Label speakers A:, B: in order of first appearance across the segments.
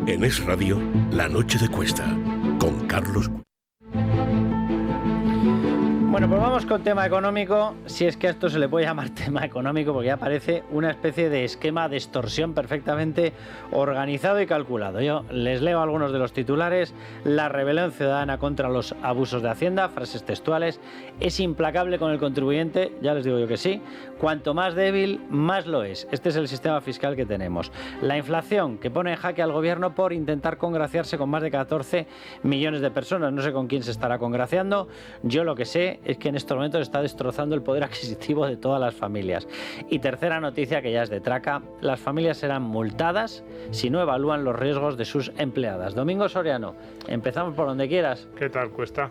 A: En Es Radio, La Noche de Cuesta, con Carlos.
B: Bueno, pues vamos con tema económico, si es que a esto se le puede llamar tema económico, porque ya parece una especie de esquema de extorsión perfectamente organizado y calculado. Yo les leo algunos de los titulares. La rebelión ciudadana contra los abusos de Hacienda, frases textuales: es implacable con el contribuyente, ya les digo yo que sí, cuanto más débil, más lo es. Este es el sistema fiscal que tenemos. La inflación, que pone en jaque al gobierno por intentar congraciarse con más de 14 millones de personas. No sé con quién se estará congraciando. Yo lo que sé es que en estos momentos está destrozando el poder adquisitivo de todas las familias. Y tercera noticia, que ya es de traca: las familias serán multadas si no evalúan los riesgos de sus empleadas. Domingo Soriano, empezamos por donde quieras.
C: ¿Qué tal, Cuesta?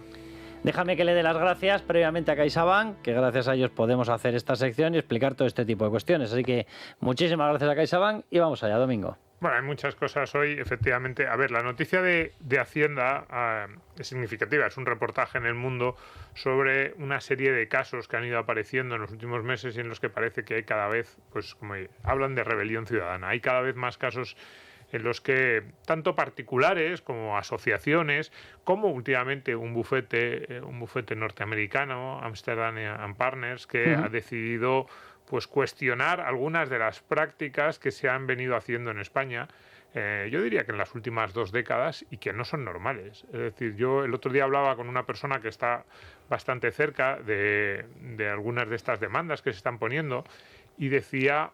B: Déjame que le dé las gracias previamente a CaixaBank, que gracias a ellos podemos hacer esta sección y explicar todo este tipo de cuestiones. Así que muchísimas gracias a CaixaBank y vamos allá, Domingo.
C: Bueno, hay muchas cosas hoy, efectivamente. A ver, la noticia de Hacienda es significativa. Es un reportaje en El Mundo sobre una serie de casos que han ido apareciendo en los últimos meses y en los que parece que hay cada vez, pues como hablan de rebelión ciudadana, hay cada vez más casos en los que tanto particulares como asociaciones, como últimamente un bufete norteamericano, Amsterdam Partners, que ha decidido pues cuestionar algunas de las prácticas que se han venido haciendo en España, yo diría que en las últimas 2 décadas, y que no son normales. Es decir, yo el otro día hablaba con una persona que está bastante cerca de algunas de estas demandas que se están poniendo, y decía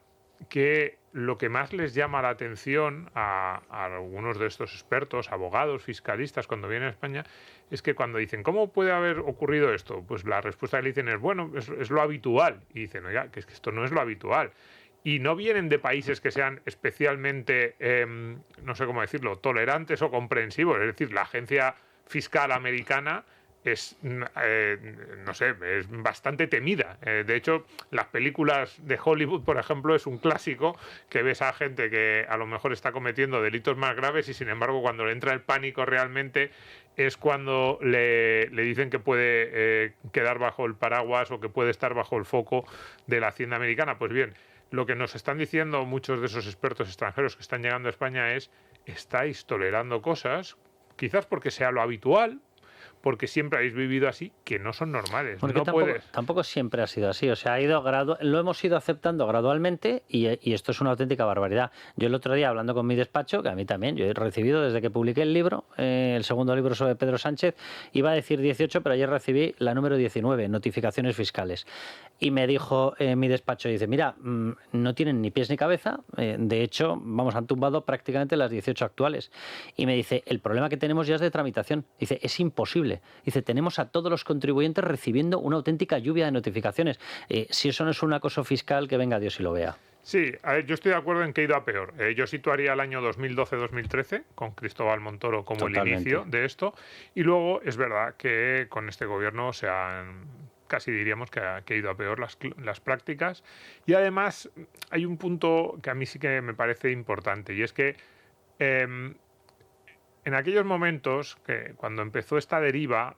C: que lo que más les llama la atención a algunos de estos expertos, abogados, fiscalistas, cuando vienen a España, es que cuando dicen, ¿cómo puede haber ocurrido esto? Pues la respuesta que le dicen es, bueno, es lo habitual. Y dicen, oiga, que es que esto no es lo habitual. Y no vienen de países que sean especialmente, no sé cómo decirlo, tolerantes o comprensivos. Es decir, la agencia fiscal americana es, no sé, es bastante temida. De hecho, las películas de Hollywood, por ejemplo, es un clásico que ves a gente que a lo mejor está cometiendo delitos más graves y, sin embargo, cuando le entra el pánico realmente es cuando le dicen que puede quedar bajo el paraguas o que puede estar bajo el foco de la Hacienda americana. Pues bien, lo que nos están diciendo muchos de esos expertos extranjeros que están llegando a España es: estáis tolerando cosas, quizás porque sea lo habitual, porque siempre habéis vivido así, que no son normales.
B: Porque
C: no
B: tampoco siempre ha sido así. O sea, lo hemos ido aceptando gradualmente y esto es una auténtica barbaridad. Yo el otro día, hablando con mi despacho, que a mí también, yo he recibido desde que publiqué el libro, el segundo libro sobre Pedro Sánchez, iba a decir 18, pero ayer recibí la número 19, notificaciones fiscales. Y me dijo mi despacho, dice, mira, no tienen ni pies ni cabeza. De hecho, han tumbado prácticamente las 18 actuales. Y me dice, el problema que tenemos ya es de tramitación. Dice, es imposible. Dice, tenemos a todos los contribuyentes recibiendo una auténtica lluvia de notificaciones. Si eso no es un acoso fiscal, que venga Dios y lo vea.
C: Sí, yo estoy de acuerdo en que ha ido a peor. Yo situaría el año 2012-2013, con Cristóbal Montoro como
B: Totalmente.
C: el inicio de esto. Y luego es verdad que con este gobierno casi diríamos que ha ido a peor las prácticas. Y además hay un punto que a mí sí que me parece importante, y es que en aquellos momentos, que cuando empezó esta deriva,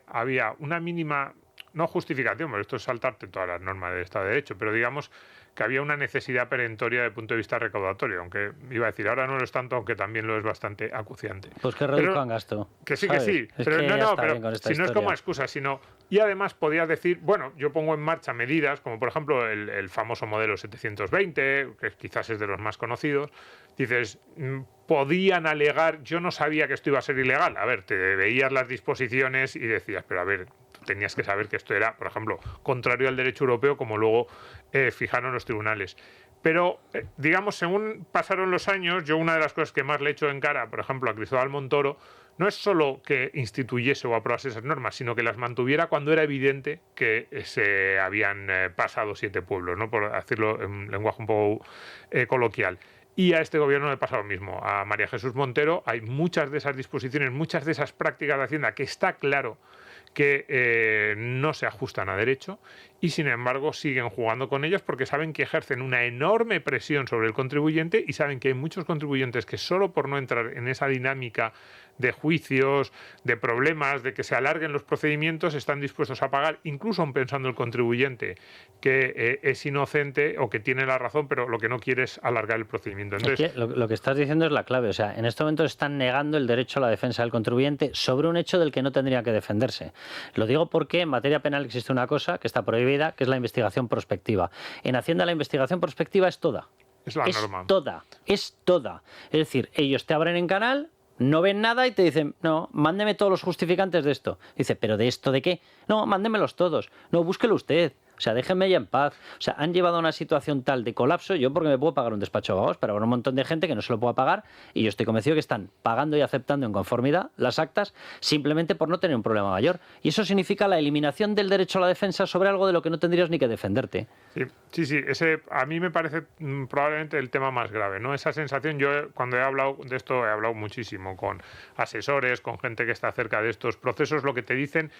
C: había una mínima, no justificación, porque esto es saltarte todas las normas del Estado de Derecho, pero digamos que había una necesidad perentoria desde el punto de vista recaudatorio, aunque iba a decir, ahora no lo es tanto, aunque también lo es bastante acuciante.
B: Pues que reduzcan gasto.
C: Que sí,
B: ¿sabes?
C: Que sí, pero si no es como excusa, sino... Y además podías decir, bueno, yo pongo en marcha medidas, como por ejemplo el famoso modelo 720, que quizás es de los más conocidos. Dices, podían alegar, yo no sabía que esto iba a ser ilegal. A ver, te veías las disposiciones y decías, pero a ver, tenías que saber que esto era, por ejemplo, contrario al derecho europeo, como luego fijaron los tribunales. Pero, digamos, según pasaron los años, yo una de las cosas que más le echo en cara, por ejemplo, a Cristóbal Montoro, no es solo que instituyese o aprobase esas normas, sino que las mantuviera cuando era evidente que se habían pasado 7 pueblos, ¿no? Por decirlo en un lenguaje un poco coloquial. Y a este gobierno le pasa lo mismo. A María Jesús Montero hay muchas de esas disposiciones, muchas de esas prácticas de Hacienda que está claro que no se ajustan a derecho y, sin embargo, siguen jugando con ellas porque saben que ejercen una enorme presión sobre el contribuyente y saben que hay muchos contribuyentes que solo por no entrar en esa dinámica de juicios, de problemas, de que se alarguen los procedimientos, están dispuestos a pagar, incluso aun pensando el contribuyente que es inocente o que tiene la razón, pero lo que no quiere es alargar el procedimiento. Entonces,
B: es que lo que estás diciendo es la clave. O sea, en este momento están negando el derecho a la defensa del contribuyente sobre un hecho del que no tendría que defenderse. Lo digo porque en materia penal existe una cosa que está prohibida, que es la investigación prospectiva. En Hacienda la investigación prospectiva es toda.
C: es la norma.
B: Es toda. Es decir, ellos te abren en canal, no ven nada y te dicen, no, mándeme todos los justificantes de esto. Dice, ¿pero de esto de qué? No, mándemelos todos. No, búsquelo usted. O sea, déjenme ya en paz. O sea, han llevado a una situación tal de colapso, yo porque me puedo pagar un despacho de abogados, pero habrá un montón de gente que no se lo pueda pagar y yo estoy convencido que están pagando y aceptando en conformidad las actas simplemente por no tener un problema mayor. Y eso significa la eliminación del derecho a la defensa sobre algo de lo que no tendrías ni que defenderte.
C: Sí, ese a mí me parece probablemente el tema más grave, ¿no? Esa sensación, yo cuando he hablado de esto he hablado muchísimo con asesores, con gente que está cerca de estos procesos, lo que te dicen,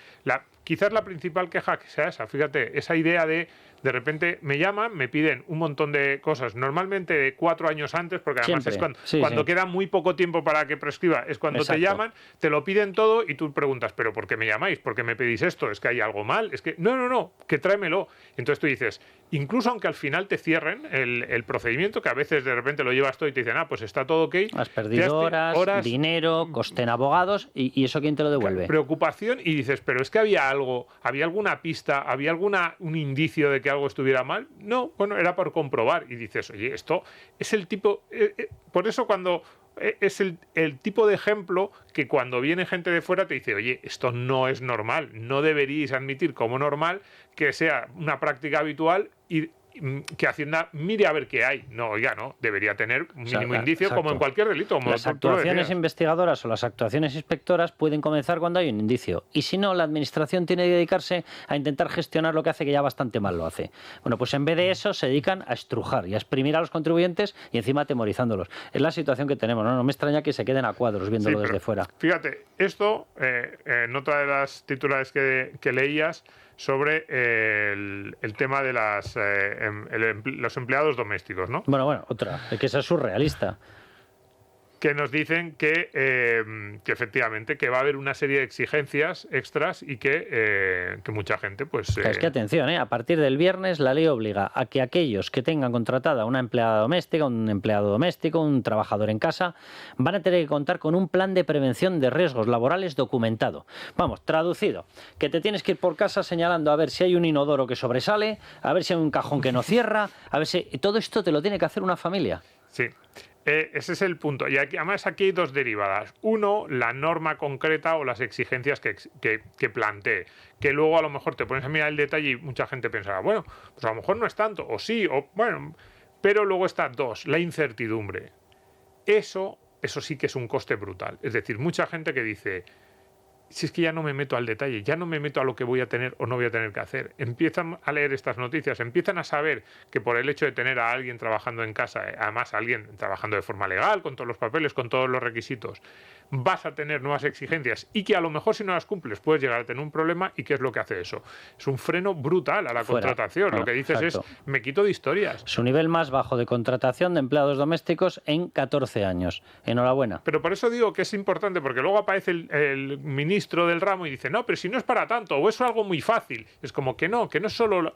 C: quizás la principal queja que sea esa, fíjate, esa idea de repente me llaman, me piden un montón de cosas, normalmente de 4 años antes, porque además
B: Siempre.
C: es cuando queda muy poco tiempo para que prescriba, es cuando te llaman, te lo piden todo y tú preguntas, ¿pero por qué me llamáis? ¿Por qué me pedís esto? ¿Es que hay algo mal? Es que no, que tráemelo. Entonces tú dices, incluso aunque al final te cierren el procedimiento, que a veces de repente lo llevas todo y te dicen, pues está todo ok.
B: Has perdido horas, dinero, coste en abogados y eso ¿quién te lo devuelve?
C: Preocupación y dices, pero es que había algo, había alguna pista, había un indicio de que algo estuviera mal. No, bueno, era por comprobar. Y dices, oye, esto es el tipo... por eso cuando... es el tipo de ejemplo que cuando viene gente de fuera te dice, oye, esto no es normal, no deberíais admitir como normal que sea una práctica habitual y que Hacienda mire a ver qué hay. No, oiga, no, debería tener un mínimo indicio, como en cualquier delito. Como
B: las actuaciones investigadoras o las actuaciones inspectoras pueden comenzar cuando hay un indicio. Y si no, la administración tiene que dedicarse a intentar gestionar lo que hace, que ya bastante mal lo hace. Bueno, pues en vez de eso se dedican a estrujar y a exprimir a los contribuyentes y encima atemorizándolos. Es la situación que tenemos, ¿no? No me extraña que se queden a cuadros viéndolo desde fuera.
C: Fíjate, esto, en otra de las titulares que leías, sobre el tema de los empleados domésticos, ¿no?
B: Bueno, otra, que esa es surrealista.
C: Que nos dicen que efectivamente que va a haber una serie de exigencias extras y que mucha gente pues...
B: Es que atención, a partir del viernes la ley obliga a que aquellos que tengan contratada una empleada doméstica, un empleado doméstico, un trabajador en casa, van a tener que contar con un plan de prevención de riesgos laborales documentado. Vamos, traducido, que te tienes que ir por casa señalando a ver si hay un inodoro que sobresale, a ver si hay un cajón que no cierra, a ver si... Todo esto te lo tiene que hacer una familia.
C: Sí. Ese es el punto. Y además aquí hay dos derivadas. Uno, la norma concreta o las exigencias que plantee. Que luego a lo mejor te pones a mirar el detalle y mucha gente pensará, bueno, pues a lo mejor no es tanto, o sí, o bueno. Pero luego está dos, la incertidumbre. Eso sí que es un coste brutal. Es decir, mucha gente que dice, si es que ya no me meto al detalle, ya no me meto a lo que voy a tener o no voy a tener que hacer. Empiezan a leer estas noticias, empiezan a saber que por el hecho de tener a alguien trabajando en casa, además alguien trabajando de forma legal, con todos los papeles, con todos los requisitos, vas a tener nuevas exigencias y que a lo mejor si no las cumples puedes llegar a tener un problema. ¿Y qué es lo que hace eso? Es un freno brutal a la contratación. Lo que dices es, me quito de historias.
B: Su nivel más bajo de contratación de empleados domésticos en 14 años. Enhorabuena.
C: Pero por eso digo que es importante, porque luego aparece el ministro del ramo y dice, no, pero si no es para tanto, o es algo muy fácil. Es como que no es solo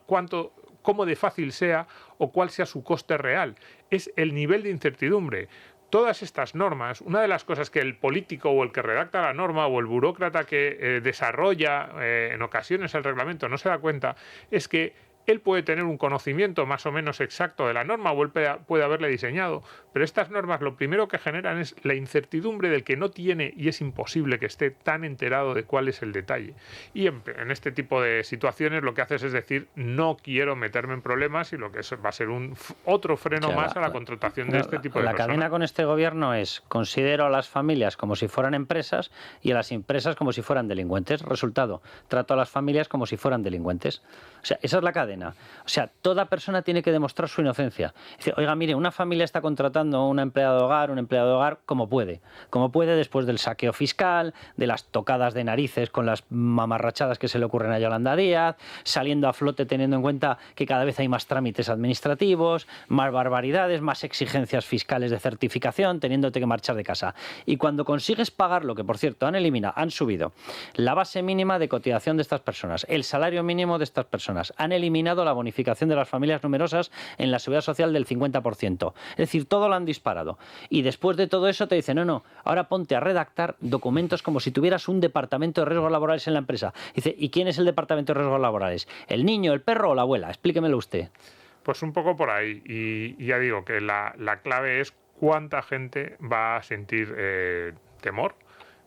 C: cómo de fácil sea o cuál sea su coste real. Es el nivel de incertidumbre. Todas estas normas, una de las cosas que el político o el que redacta la norma o el burócrata que desarrolla en ocasiones el reglamento no se da cuenta, es que él puede tener un conocimiento más o menos exacto de la norma o él puede haberla diseñado, pero estas normas lo primero que generan es la incertidumbre del que no tiene y es imposible que esté tan enterado de cuál es el detalle. Y en este tipo de situaciones lo que haces es decir, no quiero meterme en problemas y lo que va a ser otro freno más a la contratación de este tipo de personas.
B: La cadena con este gobierno es, considero a las familias como si fueran empresas y a las empresas como si fueran delincuentes. Resultado, trato a las familias como si fueran delincuentes. O sea, esa es la cadena. pena. O sea, toda persona tiene que demostrar su inocencia. Dice, oiga, mire, una familia está contratando a un empleado de hogar como puede después del saqueo fiscal, de las tocadas de narices con las mamarrachadas que se le ocurren a Yolanda Díaz, saliendo a flote teniendo en cuenta que cada vez hay más trámites administrativos, más barbaridades, más exigencias fiscales de certificación, teniéndote que marchar de casa. Y cuando consigues pagar lo que, por cierto, han subido la base mínima de cotización de estas personas, el salario mínimo de estas personas, han eliminado la bonificación de las familias numerosas en la seguridad social del 50%. Es decir, todo lo han disparado. Y después de todo eso te dicen, no, ahora ponte a redactar documentos como si tuvieras un departamento de riesgos laborales en la empresa. Dice, ¿y quién es el departamento de riesgos laborales? ¿El niño, el perro o la abuela? Explíquemelo usted.
C: Pues un poco por ahí. Y ya digo que la clave es cuánta gente va a sentir temor,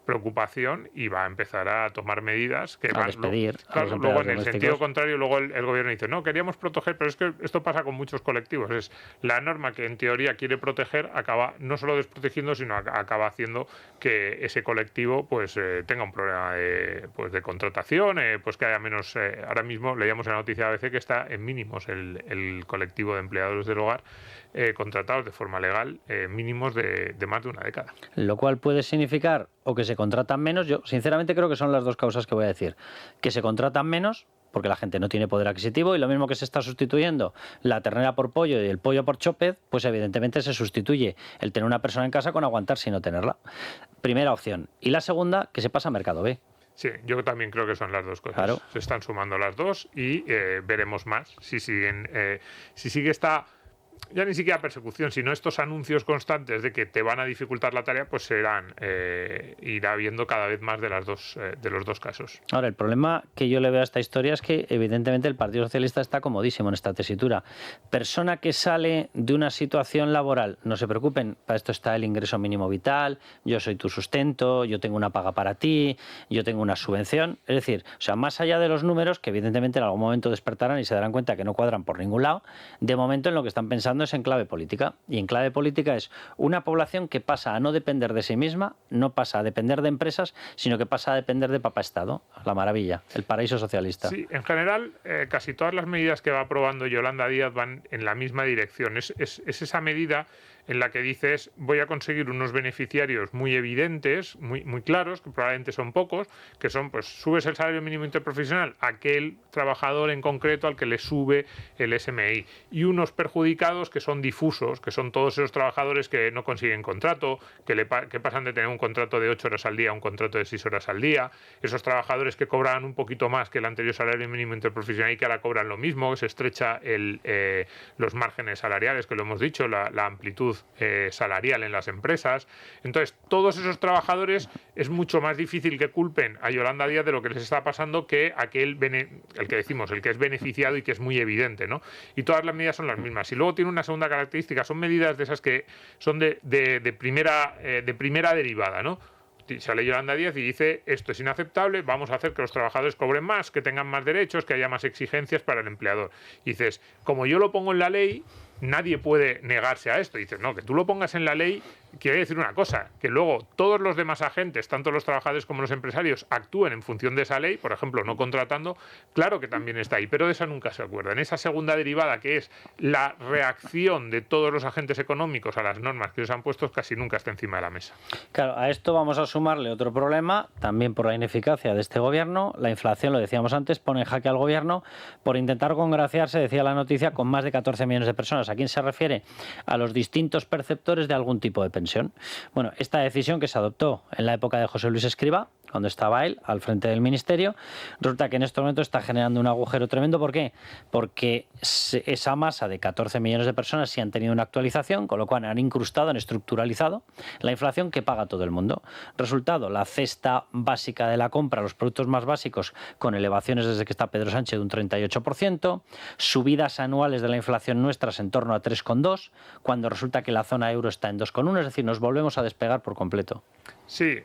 C: preocupación y va a empezar a tomar medidas que
B: a despedir.
C: Claro, luego en el sentido contrario, luego el gobierno dice, no, queríamos proteger, pero es que esto pasa con muchos colectivos. Es la norma que en teoría quiere proteger acaba no solo desprotegiendo, sino acaba haciendo que ese colectivo pues tenga un problema de contratación, pues que haya menos. Ahora mismo leíamos en la noticia ABC que está en mínimos el colectivo de empleadores del hogar contratados de forma legal, mínimos de más de una década.
B: Lo cual puede significar o que se contratan menos. Yo sinceramente creo que son las dos causas que voy a decir. Que se contratan menos porque la gente no tiene poder adquisitivo y lo mismo que se está sustituyendo la ternera por pollo y el pollo por chópez, pues evidentemente se sustituye el tener una persona en casa con aguantar sin no tenerla. Primera opción. Y la segunda, que se pasa a mercado B.
C: Sí, yo también creo que son las dos cosas.
B: Claro.
C: Se están sumando las dos y veremos más si sigue esta ya ni siquiera persecución, sino estos anuncios constantes de que te van a dificultar la tarea, pues irá habiendo cada vez más de los dos casos.
B: Ahora, el problema que yo le veo a esta historia es que evidentemente el Partido Socialista está comodísimo en esta tesitura. Persona que sale de una situación laboral, no se preocupen, para esto está el ingreso mínimo vital, yo soy tu sustento, yo tengo una paga para ti, yo tengo una subvención. Es decir, o sea, más allá de los números, que evidentemente en algún momento despertarán y se darán cuenta que no cuadran por ningún lado, de momento en lo que están pensando es en clave política. Y en clave política es una población que pasa a no depender de sí misma, no pasa a depender de empresas, sino que pasa a depender de papá Estado. La maravilla, el paraíso socialista.
C: Sí, en general, casi todas las medidas que va aprobando Yolanda Díaz van en la misma dirección. Es esa medida en la que dices, voy a conseguir unos beneficiarios muy evidentes, muy claros, que probablemente son pocos, que son, pues, subes el salario mínimo interprofesional a aquel trabajador en concreto al que le sube el SMI, y unos perjudicados que son difusos, que son todos esos trabajadores que no consiguen contrato, que pasan de tener un contrato de 8 horas al día a un contrato de 6 horas al día, esos trabajadores que cobran un poquito más que el anterior salario mínimo interprofesional y que ahora cobran lo mismo, que se estrecha los márgenes salariales, que lo hemos dicho, la amplitud salarial en las empresas. Entonces, todos esos trabajadores es mucho más difícil que culpen a Yolanda Díaz de lo que les está pasando que el que decimos, el que es beneficiado y que es muy evidente, ¿no? Y todas las medidas son las mismas. Y luego tiene una segunda característica, son medidas de esas que son de primera derivada, ¿no? Sale Yolanda Díaz y dice, esto es inaceptable, vamos a hacer que los trabajadores cobren más, que tengan más derechos, que haya más exigencias para el empleador. Y dices, como yo lo pongo en la ley, nadie puede negarse a esto. Y dices, no, que tú lo pongas en la ley quiere decir una cosa, que luego todos los demás agentes, tanto los trabajadores como los empresarios, actúen en función de esa ley, por ejemplo, no contratando, claro que también está ahí, pero de esa nunca se acuerdan. Esa segunda derivada, que es la reacción de todos los agentes económicos a las normas que les han puesto, casi nunca está encima de la mesa.
B: Claro, a esto vamos a sumarle otro problema, también por la ineficacia de este gobierno. La inflación, lo decíamos antes, pone en jaque al gobierno por intentar congraciarse, decía la noticia, con más de 14 millones de personas. ¿A quién se refiere? A los distintos perceptores de algún tipo de pensión. Bueno, esta decisión que se adoptó en la época de José Luis Escrivá, cuando estaba él al frente del ministerio, resulta que en este momento está generando un agujero tremendo. ¿Por qué? Porque esa masa de 14 millones de personas sí han tenido una actualización, con lo cual han incrustado, han estructuralizado la inflación que paga todo el mundo. Resultado, la cesta básica de la compra, los productos más básicos, con elevaciones desde que está Pedro Sánchez de un 38%, subidas anuales de la inflación nuestras en torno a 3,2%, cuando resulta que la zona euro está en 2,1%, es decir, nos volvemos a despegar por completo.
C: Sí,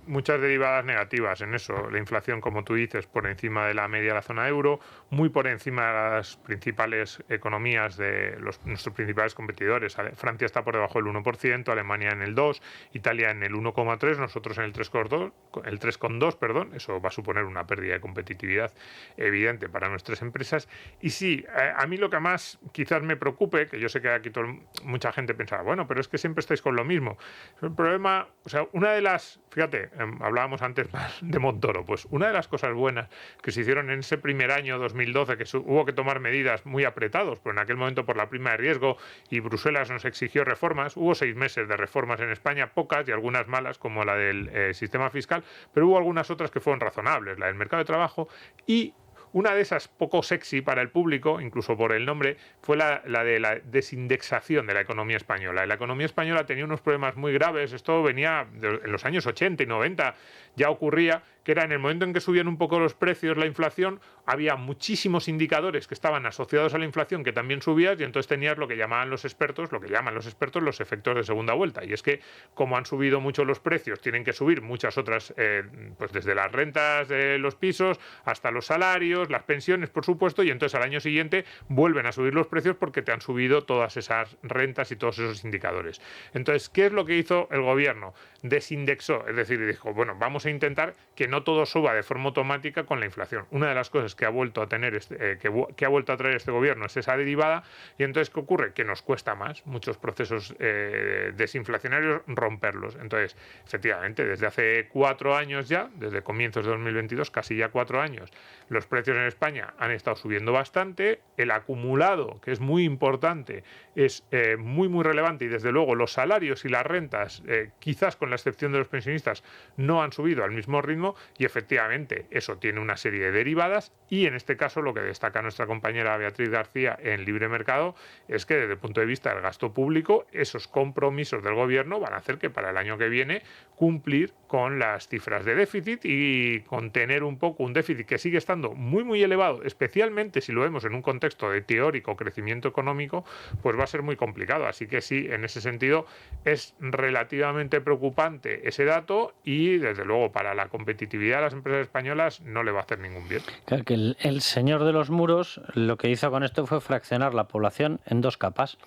C: muchas derivadas negativas en eso. La inflación, como tú dices, por encima de la media de la zona euro, muy por encima de las principales economías de nuestros principales competidores. Francia está por debajo del 1%, Alemania en el 2%, Italia en el 1,3%, nosotros en el 3,2%, perdón. Eso va a suponer una pérdida de competitividad evidente para nuestras empresas. Y sí, a mí lo que más quizás me preocupe, que yo sé que aquí mucha gente pensaba, bueno, pero es que siempre estáis con lo mismo. El problema, o sea, una de las, fíjate, hablábamos antes de Montoro, pues una de las cosas buenas que se hicieron en ese primer año 2012, que hubo que tomar medidas muy apretados, pues en aquel momento por la prima de riesgo y Bruselas nos exigió reformas, hubo 6 meses de reformas en España, pocas y algunas malas, como la del sistema fiscal, pero hubo algunas otras que fueron razonables, la del mercado de trabajo y una de esas poco sexy para el público, incluso por el nombre, fue la de la desindexación de la economía española. La economía española tenía unos problemas muy graves, esto venía en los años 80 y 90, ya ocurría, que era en el momento en que subían un poco los precios, la inflación, había muchísimos indicadores que estaban asociados a la inflación que también subías y entonces tenías lo que llaman los expertos los efectos de segunda vuelta. Y es que como han subido mucho los precios, tienen que subir muchas otras, pues desde las rentas de los pisos hasta los salarios, las pensiones, por supuesto, y entonces al año siguiente vuelven a subir los precios porque te han subido todas esas rentas y todos esos indicadores. Entonces, ¿qué es lo que hizo el gobierno? Desindexó, es decir, dijo, bueno, vamos a intentar que no todo suba de forma automática con la inflación. Una de las cosas que ha vuelto a tener que ha vuelto a traer este gobierno es esa derivada, y entonces ¿qué ocurre? Que nos cuesta más muchos procesos desinflacionarios romperlos. Entonces, efectivamente, desde hace 4 años ya, desde comienzos de 2022, casi ya 4 años, los precios en España han estado subiendo bastante, el acumulado, que es muy importante, es muy muy relevante, y desde luego los salarios y las rentas, quizás con la excepción de los pensionistas, no han subido al mismo ritmo, y efectivamente eso tiene una serie de derivadas, y en este caso lo que destaca nuestra compañera Beatriz García en Libre Mercado es que desde el punto de vista del gasto público, esos compromisos del gobierno van a hacer que para el año que viene cumplir con las cifras de déficit y contener un poco un déficit que sigue estando muy muy elevado, especialmente si lo vemos en un contexto de teórico crecimiento económico, pues va a ser muy complicado. Así que sí, en ese sentido es relativamente preocupante ese dato, y desde luego para la competitividad de las empresas españolas no le va a hacer ningún bien.
B: Claro que el señor de los muros lo que hizo con esto fue fraccionar la población en 2 capas.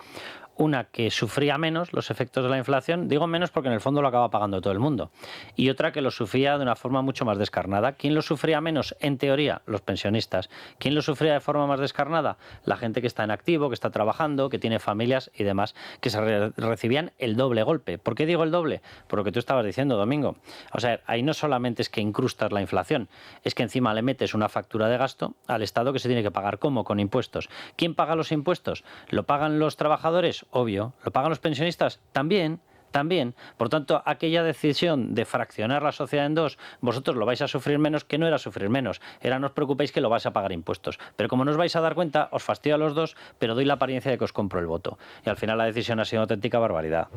B: Una que sufría menos los efectos de la inflación, digo menos porque en el fondo lo acaba pagando todo el mundo, y otra que lo sufría de una forma mucho más descarnada. ¿Quién lo sufría menos? En teoría, los pensionistas. ¿Quién lo sufría de forma más descarnada? La gente que está en activo, que está trabajando, que tiene familias y demás, que se recibían el doble golpe. ¿Por qué digo el doble? Por lo que tú estabas diciendo, Domingo. O sea, ahí no solamente es que incrustas la inflación, es que encima le metes una factura de gasto al Estado que se tiene que pagar. ¿Cómo? Con impuestos. ¿Quién paga los impuestos? ¿Lo pagan los trabajadores? Obvio. ¿Lo pagan los pensionistas? También. Por tanto, aquella decisión de fraccionar la sociedad en 2, vosotros lo vais a sufrir menos, que no era sufrir menos, era no os preocupéis que lo vais a pagar impuestos. Pero como no os vais a dar cuenta, os fastidio a los dos, pero doy la apariencia de que os compro el voto. Y al final la decisión ha sido una auténtica barbaridad.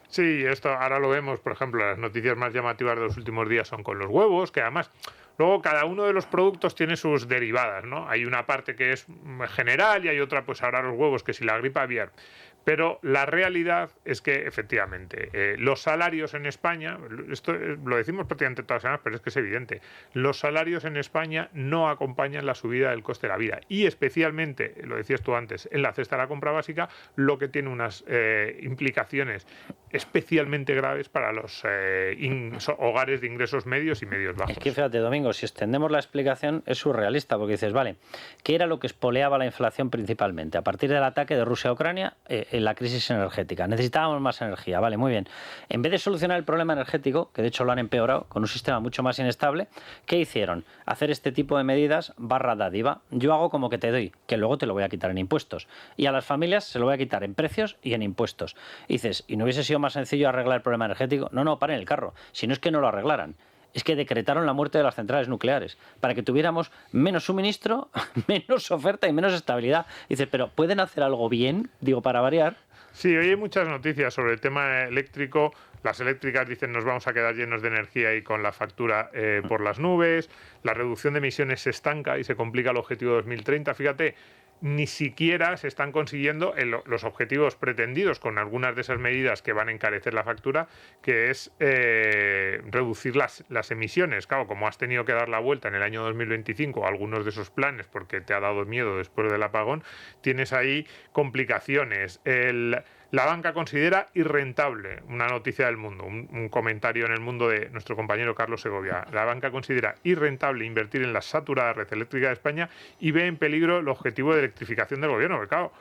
C: Sí, esto ahora lo vemos, por ejemplo, las noticias más llamativas de los últimos días son con los huevos, que además luego cada uno de los productos tiene sus derivadas, ¿no? Hay una parte que es general y hay otra, pues ahora los huevos, que si la gripe aviar. Pero la realidad es que, efectivamente, los salarios en España, esto lo decimos prácticamente todas las semanas, pero es que es evidente, los salarios en España no acompañan la subida del coste de la vida. Y especialmente, lo decías tú antes, en la cesta de la compra básica, lo que tiene unas implicaciones especialmente graves para los hogares de ingresos medios y medios bajos.
B: Es que fíjate, Domingo, si extendemos la explicación es surrealista, porque dices, vale, ¿qué era lo que espoleaba la inflación principalmente? A partir del ataque de Rusia a Ucrania, en la crisis energética. Necesitábamos más energía, vale, muy bien. En vez de solucionar el problema energético, que de hecho lo han empeorado con un sistema mucho más inestable, ¿qué hicieron? Hacer este tipo de medidas barra dádiva. Yo hago como que te doy, que luego te lo voy a quitar en impuestos. Y a las familias se lo voy a quitar en precios y en impuestos. Y dices, ¿y no hubiese sido más sencillo arreglar el problema energético? No, paren el carro. Si no es que no lo arreglaran. Es que decretaron la muerte de las centrales nucleares para que tuviéramos menos suministro, menos oferta y menos estabilidad. Dices, pero ¿pueden hacer algo bien? Digo, para variar.
C: Sí, hoy hay muchas noticias sobre el tema eléctrico. Las eléctricas dicen nos vamos a quedar llenos de energía y con la factura por las nubes. La reducción de emisiones se estanca y se complica el objetivo de 2030. Fíjate, ni siquiera se están consiguiendo los objetivos pretendidos con algunas de esas medidas que van a encarecer la factura, que es reducir las emisiones. Claro, como has tenido que dar la vuelta en el año 2025 a algunos de esos planes porque te ha dado miedo después del apagón, tienes ahí complicaciones. La banca considera irrentable, una noticia del Mundo, un comentario en el Mundo de nuestro compañero Carlos Segovia. La banca considera irrentable invertir en la saturada red eléctrica de España y ve en peligro el objetivo de electrificación del gobierno. Porque claro,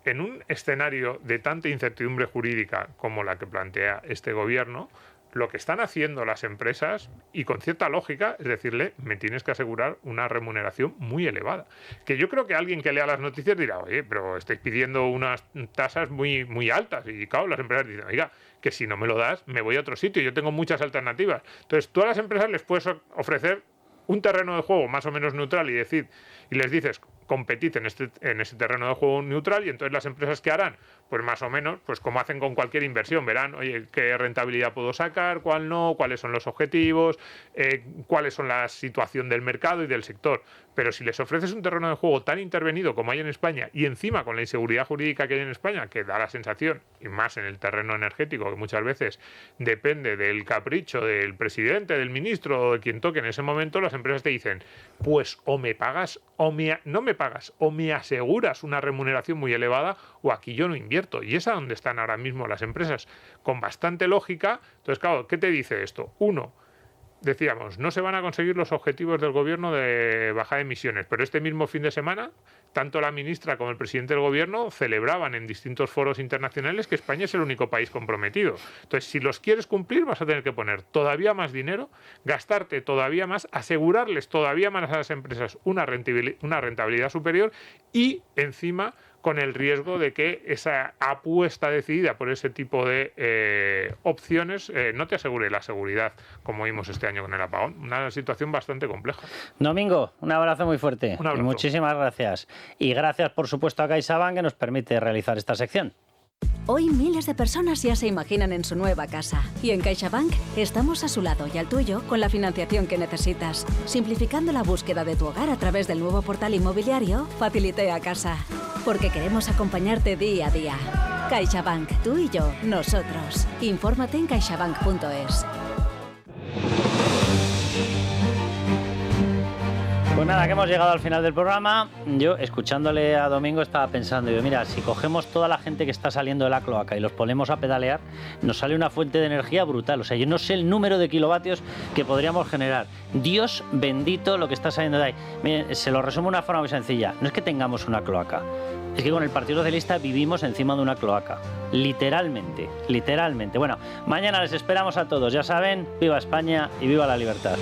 C: en un escenario de tanta incertidumbre jurídica como la que plantea este gobierno, lo que están haciendo las empresas, y con cierta lógica, es decirle, me tienes que asegurar una remuneración muy elevada. Que yo creo que alguien que lea las noticias dirá, oye, pero estáis pidiendo unas tasas muy, muy altas. Y claro, las empresas dicen, oiga, que si no me lo das, me voy a otro sitio, yo tengo muchas alternativas. Entonces, tú a las empresas les puedes ofrecer un terreno de juego más o menos neutral y les dices, competid en ese terreno de juego neutral, y entonces las empresas, ¿qué harán? Pues más o menos, pues como hacen con cualquier inversión, verán, oye, qué rentabilidad puedo sacar, cuál no, cuáles son los objetivos, cuáles son la situación del mercado y del sector. Pero si les ofreces un terreno de juego tan intervenido como hay en España, y encima con la inseguridad jurídica que hay en España, que da la sensación, y más en el terreno energético, que muchas veces depende del capricho del presidente, del ministro o de quien toque en ese momento, las empresas te dicen, pues o me pagas no me pagas, o me aseguras una remuneración muy elevada, o aquí yo no invierto. Y es a donde están ahora mismo las empresas, con bastante lógica. Entonces, claro, ¿qué te dice esto? Uno, decíamos, no se van a conseguir los objetivos del gobierno de baja de emisiones, pero este mismo fin de semana, tanto la ministra como el presidente del gobierno celebraban en distintos foros internacionales que España es el único país comprometido. Entonces, si los quieres cumplir, vas a tener que poner todavía más dinero, gastarte todavía más, asegurarles todavía más a las empresas una rentabilidad superior, y encima con el riesgo de que esa apuesta decidida por ese tipo de opciones no te asegure la seguridad, como vimos este año con el apagón. Una situación bastante compleja.
B: Domingo, un abrazo muy fuerte.
C: Un abrazo.
B: Y muchísimas gracias. Y gracias, por supuesto, a CaixaBank, que nos permite realizar esta sección.
D: Hoy miles de personas ya se imaginan en su nueva casa. Y en CaixaBank estamos a su lado y al tuyo con la financiación que necesitas, simplificando la búsqueda de tu hogar a través del nuevo portal inmobiliario Facilité a Casa. Porque queremos acompañarte día a día. CaixaBank, tú y yo, nosotros. Infórmate en caixabank.es.
B: Pues nada, que hemos llegado al final del programa. Yo, escuchándole a Domingo, estaba pensando, mira, si cogemos toda la gente que está saliendo de la cloaca y los ponemos a pedalear, nos sale una fuente de energía brutal. O sea, yo no sé el número de kilovatios que podríamos generar. Dios bendito lo que está saliendo de ahí. Miren, se lo resumo de una forma muy sencilla. No es que tengamos una cloaca, es que con el Partido Socialista vivimos encima de una cloaca. Literalmente, literalmente. Bueno, mañana les esperamos a todos. Ya saben, viva España y viva la libertad.